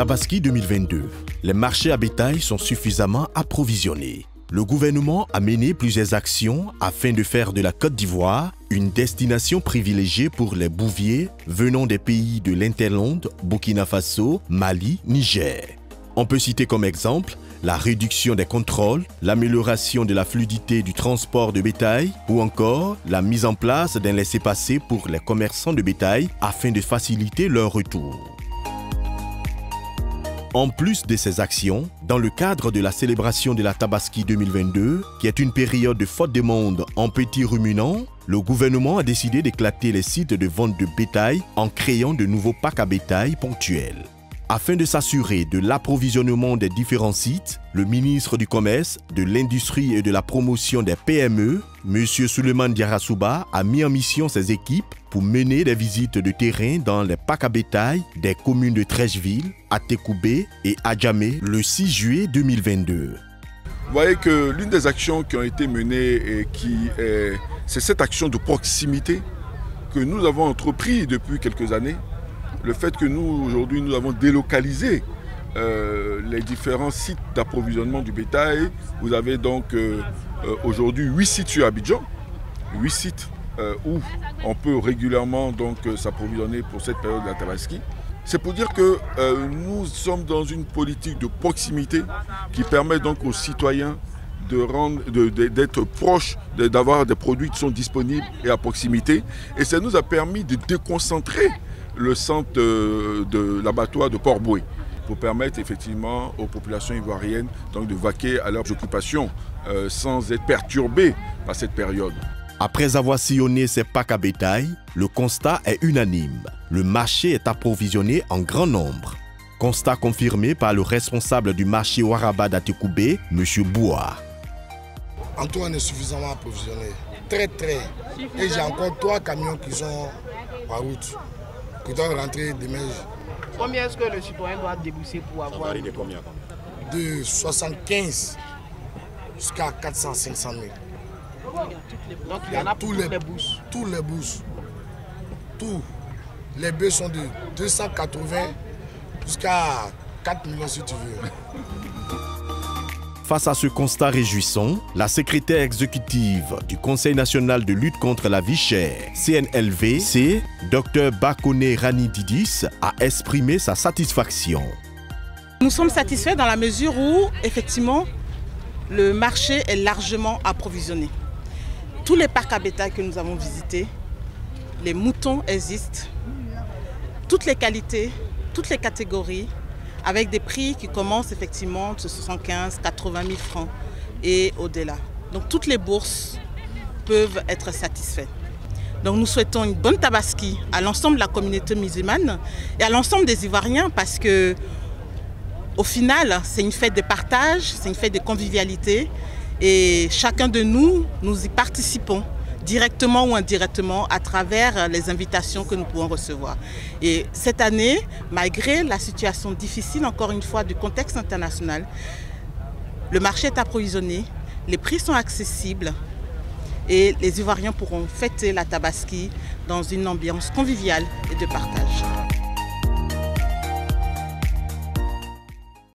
Tabaski 2022, les marchés à bétail sont suffisamment approvisionnés. Le gouvernement a mené plusieurs actions afin de faire de la Côte d'Ivoire une destination privilégiée pour les bouviers venant des pays de l'Hinterland, Burkina Faso, Mali, Niger. On peut citer comme exemple la réduction des contrôles, l'amélioration de la fluidité du transport de bétail ou encore la mise en place d'un laissez-passer pour les commerçants de bétail afin de faciliter leur retour. En plus de ces actions, dans le cadre de la célébration de la Tabaski 2022, qui est une période de forte demande en petits ruminants, le gouvernement a décidé d'éclater les sites de vente de bétail en créant de nouveaux packs à bétail ponctuels. Afin de s'assurer de l'approvisionnement des différents sites, le ministre du Commerce, de l'Industrie et de la Promotion des PME, M. Souleymane Diarra-Souba, a mis en mission ses équipes pour mener des visites de terrain dans les packs à bétail des communes de Trècheville, Atekoubé et Adjamé le 6 juillet 2022. Vous voyez que l'une des actions qui ont été menées, c'est cette action de proximité que nous avons entrepris depuis quelques années. Le fait que nous, aujourd'hui, nous avons délocalisé les différents sites d'approvisionnement du bétail. Vous avez donc aujourd'hui 8 sites sur Abidjan, 8 sites où on peut régulièrement s'approvisionner pour cette période de la Tabaski. C'est pour dire que nous sommes dans une politique de proximité qui permet donc aux citoyens d'être proches, d'avoir des produits qui sont disponibles et à proximité. Et ça nous a permis de déconcentrer le centre de l'abattoir de Port-Boué pour permettre effectivement aux populations ivoiriennes de vaquer à leurs occupations sans être perturbées par cette période. Après avoir sillonné ces packs à bétail, le constat est unanime. Le marché est approvisionné en grand nombre. Constat confirmé par le responsable du marché Waraba d'Atekoubé, M. Boua. Antoine est suffisamment approvisionné. Très. Et j'ai encore 3 camions qui sont en route, qui doivent rentrer demain. Combien est-ce que le citoyen doit débourser pour avoir de 75 jusqu'à 400-500 000. Donc il y en a pour toutes les bourses. Tous les bourses. Tous. Les bœufs sont de 280 jusqu'à 4 millions si tu veux. Face à ce constat réjouissant, la secrétaire exécutive du Conseil national de lutte contre la vie chère, CNLV, Dr Bakone Rani Didis, a exprimé sa satisfaction. Nous sommes satisfaits dans la mesure où, effectivement, le marché est largement approvisionné. Tous les parcs à bétail que nous avons visités, les moutons existent, toutes les qualités, toutes les catégories, avec des prix qui commencent effectivement de 75 000 à 80 000 francs et au-delà. Donc toutes les bourses peuvent être satisfaites. Donc nous souhaitons une bonne Tabaski à l'ensemble de la communauté musulmane et à l'ensemble des Ivoiriens parce que au final, c'est une fête de partage, c'est une fête de convivialité et chacun de nous y participons directement ou indirectement à travers les invitations que nous pouvons recevoir. Et cette année, malgré la situation difficile, encore une fois, du contexte international, le marché est approvisionné, les prix sont accessibles et les Ivoiriens pourront fêter la Tabaski dans une ambiance conviviale et de partage.